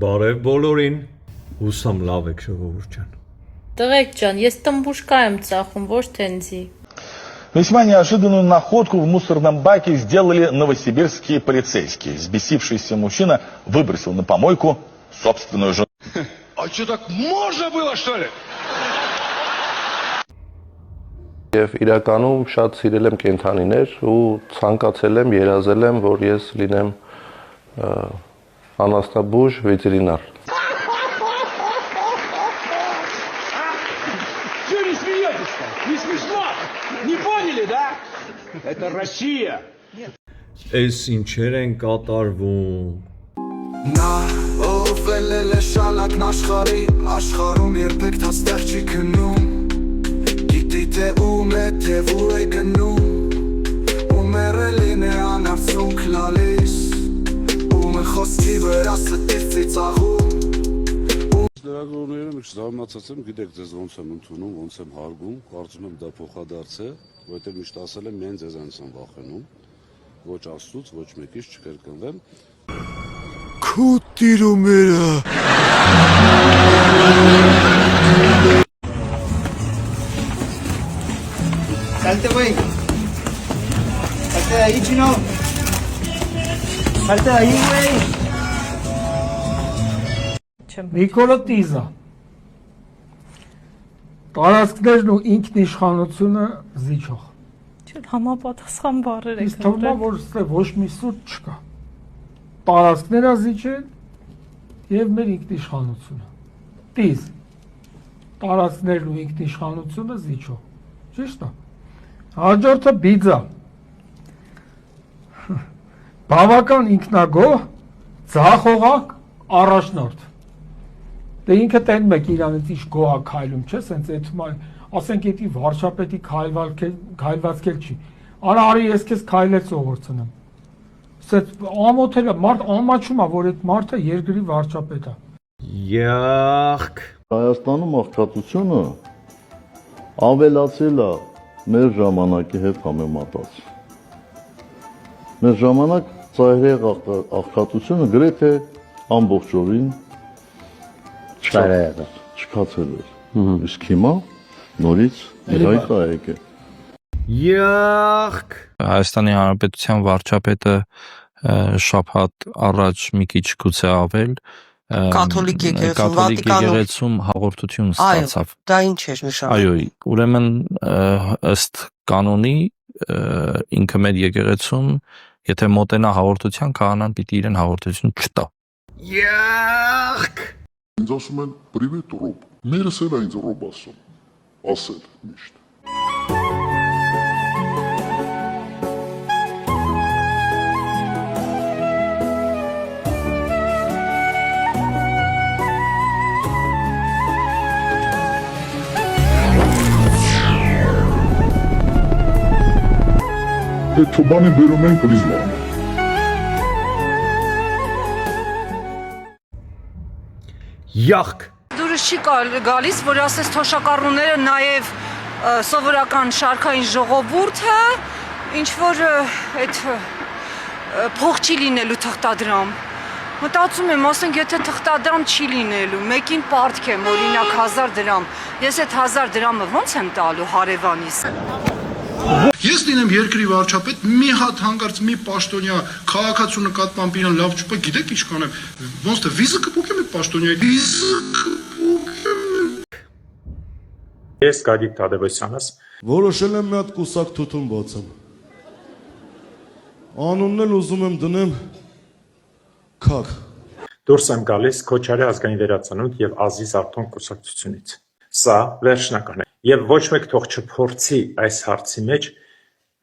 Բարև բոլորին, հուսամ լավ եք ժողովուրդ ջան։ Տղեկ ջան, ես տմբուշկա եմ ծախում, ոչ թենզի։ Весьма неожиданную находку в мусорном баке сделали новосибирские полицейские. Взбесившийся мужчина выбросил на помойку собственную жену. А что, так можно было, что ли? Եվ իրականում շատ սիրել եմ կենդանիներ ու ցանկացել եմ, երազել եմ, որ ես լինեմ անասնաբույժ վետերինար։ Что не смеетесь-то? Не смешно? Не поняли, да? Это Россия. Էս ինչեր են կատարվում։ Նա ով էլ շալակն աշխարհում երբեք դաստեղ չի քնում Գիտի թե ում է թե ուր է գնում Ում երելին է անարցունք լալիս Ում է խոսքի վրա ստից ծիծաղում Լրագրողները մի քիչ զարմացած եմ, գիտեք ձեզ ոնց եմ ընդունում, ոնց եմ հարգում, կարծում եմ դա փոխադարձ է, որովհետև միշտ ասել եմ միայն ձեզանից եմ վախենում, ոչ Աստծուց, ոչ մեկից չկրկնվեմ։ Քո տիրումերը Salte güey. Salte de ahí, chino. Salte de ahí, güey. Նիկոլո Տիզա տարածքներն ու ինքնիշխանությունը զիջող Չէ, համապատասխան բառեր եք Իսկ թվում է, որ ստե ոչ մի սուտ չկա տարածքները զիջեն և մեր ինքնիշխանությունը Տիզ տարածքներն ու ինքնիշխանությունը զիջող ճիշտ է հաջորդը բիձա բավական ինքնագոհ ձախողակ առաջնորդ Դե ինքը տենում եք իրանից ինչ գոհա քայլում չէ, սենց էթում ասենք էդի վարչապետի քայլվածք էլ չի։ Արա արի ես քեզ քայլել սովորցնեմ։ Սենց ամոթել է, մարդ ամաչում է, որ այդ մարդը երկրի վարչապետ է։ Յախք։ Հայաստանում աղքատությունը ավելացել է մեր ժամանակի հետ համեմատած։ Մեր ժամանակ ծայրեղ աղքատությունը գրեթե ամբողջովին չքացել էր, իսկ հիմա նորից հայտ է եկել։ Յախք։ Հայաստանի Հանրապետության վարչապետը շաբաթ առաջ մի քիչ գուցե ավել Կաթոլիկ եկեղեցում հաղորդություն ստացավ։ Դա ինչ էր նշանակում։ Այո, ուրեմն ըստ կանոնի ինքը մեր եկեղեցում եթե մոտենա հաղորդության քահանան պիտի իրեն հաղորդություն չտա։ Յախք։ Ինձ ասում են «Պրիվետ Ռոբ», մերս էլ ինձ Ռոբ ասել միշտ։ Այդ թոբանի բերում են կլիզման։ Յախք։ Դուրս չի գալիս, որ ասես թոշակառուները նաև սովորական շարքային ժողովուրդը, ինչ որ այդ փող չի լինելու թղթադրամ։ Մտածում եմ, ասենք եթե թղթադրամ չի լինելու, մեկին պարտք եմ, օրինակ 1000 դրամ, ես այդ 1000 դրամը ոնց եմ տալու հարևանիս։ Ես լինեմ երկրի վարչապետ, մի հատ հանկարծ մի պաշտոնյա քաղաքացու նկատմամբ իրան լավ չպա, գիտեք ինչ կանեմ, ոնց թե վիզը կփոխեմ այդ պաշտոնյայի։ Վիզը կփոխեմ։ Ես Գագիկ Թադևոսյանս Որոշել եմ մի հատ կուսակ թութուն բացեմ։ Անունն էլ ուզում եմ դնեմ Քակ։ դուրս եմ գալիս Քոչարի ազգային վերածնունդ եւ Ազիզ Արտոն կուսակցությունից։ Սա վերջնական է։ Եվ ոչ մեկ թող չփորձի այս հարցի մեջ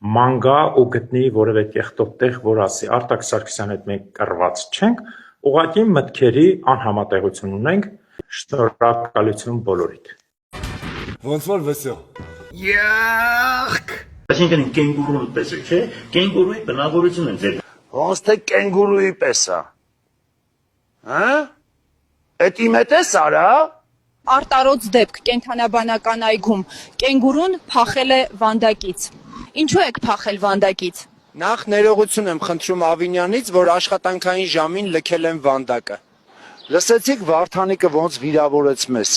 մանգա ու գտնի որևէ կեղտոտ տեղ, որ ասի Արտակ Սարգսյանի հետ մենք կռված չենք, ուղղակի մտքերի անհամատեղություն ունենք, շնորհակալություն բոլորիդ։ Ոնց որ վեսել։ Յախք։ Այսինքն կենգուրու պես է, չէ՞։ Կենգուրուի բնավորությունն է ձեր։ Ոնց թե կենգուրուի պես է։ Հա? Էդ իմ հետ ես արա։ Արտարոց դեպք կենթանաբանական այգում կենգուրուն փախել է վանդակից։ Ինչու եք փախել վանդակից։ Նախ ներողություն եմ խնդրում Ավինյանից, որ աշխատանքային ժամին լքել եմ վանդակը։ Լսեցիք Վարդանիկը ոնց վիրավորեց մեզ։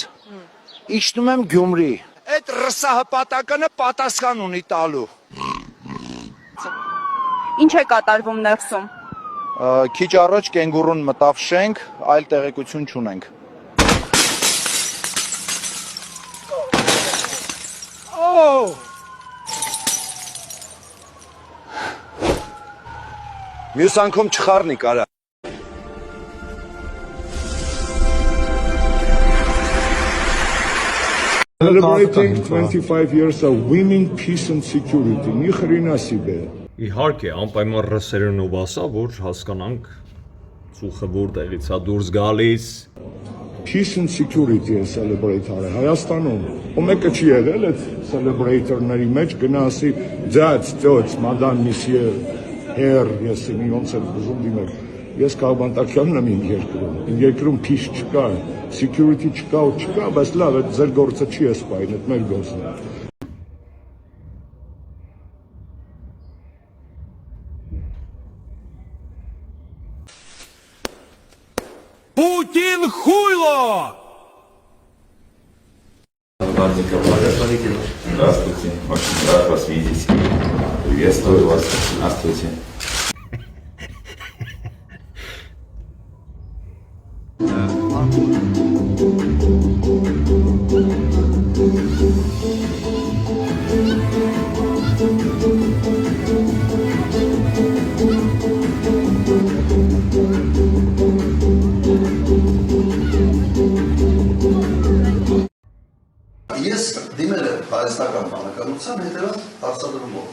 Իջնում եմ Գյումրի։ Այդ ռսահպատականը պատասխան ունի տալու։ Ինչ է կատարվում ներսում։ Քիչ առաջ կենգուրուն մտավ շենք, այլ տեղեկություն չունենք։ Մյուս անգամ չխառնի կարա։ Celebrating 25 years of winning peace and security. Մի խրինասիբ է։ Իհարկե, անպայման ռսերենով ասա, որ հասկանանք ծուխը որտեղից է դուրս գալիս։ Peace and security է celebrate արել Հայաստանում։ Ու մեկը չի եղել այդ celebrator-ների մեջ գնասի ձած, ծոց, մադամ, միսիե, հեր, ես մի ոնց եմ ուզում դիմել։ Ես Կաղբանտակյանն եմ իմ երկրում։ Իմ երկրում peace չկա, security չկա ու չկա, բայց լավ, այդ ձեր գործը չի ասպայն, այդ մեր գործն է։ Путин хуйло! Здравствуйте, очень рад вас видеть. Приветствую вас. Здравствуйте. Ես դիմել եմ հայաստական բանականության հետևած հարցադրումով։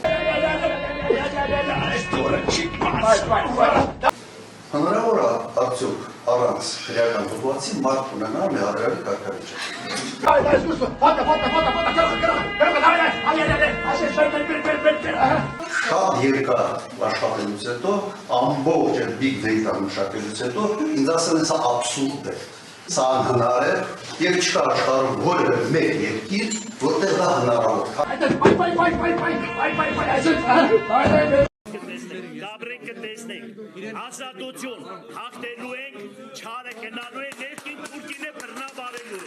Հնարավոր է արդյոք առանց քրեական դպրոցի մարդ ունենալ մեհարյալի կարգավիճակ։ Շատ երկար աշխատելուց հետո, ամբողջ այդ big data մշակելուց հետո, ինձ ասել են սա աբսուրդ է։ Սա անհնար է և չկա աշխարհում որևէ մեկ երկիր, որտեղ դա հնարավոր է։ Գաբրեն կտեսնենք, ազատություն, հաղթելու ենք, չարը կնալու է, ներքին թուրքին է բռնաբարելու։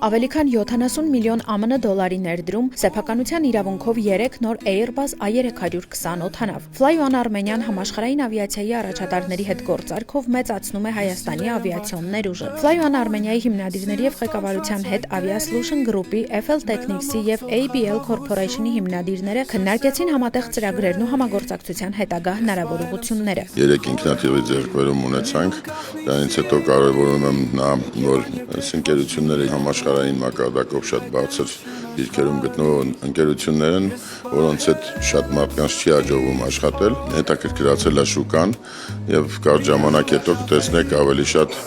Ավելի քան 70 միլիոն ԱՄՆ դոլարի ներդրում, սեփականության իրավունքով 3 նոր Airbus A320 օդանավ։ Fly One Armenian համաշխարհային ավիացիայի առաջատարների հետ գործարքով մեծացնում է Հայաստանի ավիացիոն ներուժը։ Fly One Armenia-ի հիմնադիրների եւ ղեկավարության հետ Aviasolution Group-ի, FL Technics-ի եւ ABL Corporation-ի հիմնադիրները քննարկեցին համատեղ ծրագրերն ու համագործակցության հետագա հնարավորությունները։ 3 ինքնաթիռի ձեռքբերում ունեցանք, դրանից հետո կարևորում եմ նա, որ ընկերությունները համաշխարհային մակարդակով շատ բարձր դիրքերում գտնող ընկերություններ են, որոնց հետ շատ մարդկանց չի հաջողվում աշխատել, հետաքրքրացել է շուկան եւ կարճ ժամանակ հետո կտեսնեք ավելի շատ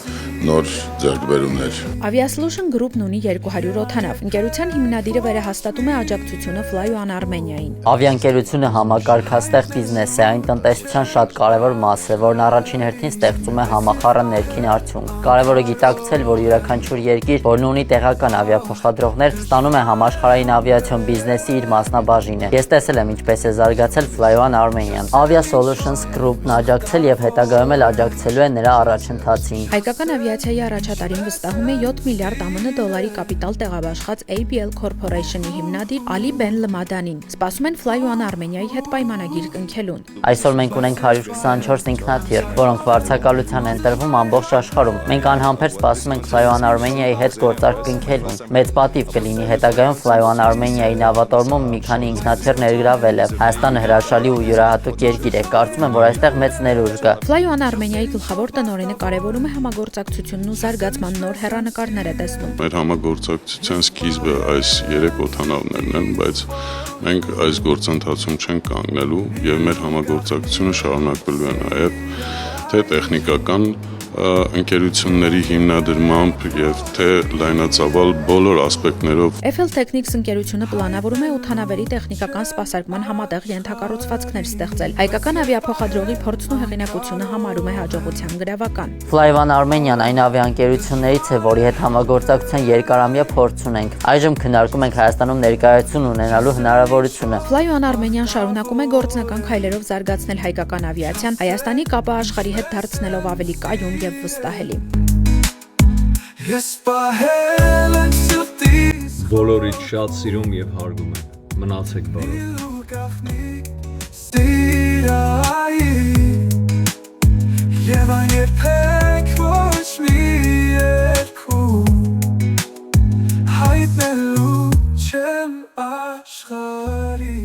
նոր ձեռքբերումներ։ Aviasolution Group-ն ունի 200 օդանավ։ Ընկերության հիմնադիրը վերահաստատում է աջակցությունը Fly One Armenia-ին։ Ավիաընկերությունը համակարգաստեղ բիզնես է, այն տնտեսության շատ կարևոր մաս է, որն առաջին հերթին ստեղծում է համախառն ներքին արդյունք։ Կարևոր է գիտակցել, որ յուրաքանչյուր երկիր, որն ունի տեղական ավիափոխադրողներ, ստանում է համաշխարհային ավիացիոն բիզնեսի իր մասնաբաժինը։ Ես տեսել եմ ինչպես է զարգացել Fly One Armenian։ Aviasolutions Group-ն աջակցել եւ հետագայում էլ աջակցելու է նրա առաջընթացին։ Հայկական ավիացիայի առաջատարին վստահում է 7 միլիարդ ԱՄՆ դոլարի կապիտալ տեղաբաշխած ABL Corporation-ի հիմնադիր Ալի Բեն Լմադանին։ Սպասում են Fly One Armenia-ի հետ պայմանագիր կնքելուն։ Այսօր մենք ունենք 124 ինքնաթիռ, որոնք վարձակալության են տրվում ամբողջ աշխարհում։ Մենք անհամբեր սպասում ենք Fly One Armenia-ի հետ գործարք կնքելուն։ Մեծ պատիվ կլինի հետագայում Fly One Armenia-ի նավատորմում մի քանի ինքնաթիռ ներգրավել է։ Հայաստանը հրաշալի ու յուրահատուկ երկիր է, կարծում եմ, որ այստեղ մեծ ներուժ կա։ Fly One Armenia-ի գլխավոր տնօրենը կարևորում է համագործակցությունն ու զարգացման նոր հեռանկարներ է տեսնում։ Մեր համագործակցության սկիզբը այս 3 օդանավներն են, բայց մենք այս գործընթացում չենք կանգնելու եւ մեր համագործակցությունը շարունակվելու է նաեւ թե տեխնիկական ընկերությունների հիմնադրմամբ եւ թե լայնածավալ բոլոր ասպեկտներով Eiffel Technics ընկերությունը պլանավորում է օդանավերի տեխնիկական սպասարկման համատեղ ենթակառուցվածքներ ստեղծել։ Հայկական ավիափոխադրողի փորձն ու հեղինակությունը համարում է հաջողության գրավական։ Flyone Armenian այն ավիաընկերություններից է, որի հետ համագործակցության երկարամյա փորձ ունենք։ Այժմ քննարկում ենք Հայաստանում ներկայություն ունենալու հնարավորությունը։ Flyone Armenian շարունակում է գործնական քայլերով զարգացնել հայկական ավիացիան, Հայաստանի կապը աշխարհի հետ դարձնելով ավելի կայուն եւ վստահելի։ Բոլորիդ շատ սիրում եւ հարգում եմ։ Մնացեք բարով։ Եվ այն երբեք ոչ մի երկում հայտնելու չեմ աշխարհի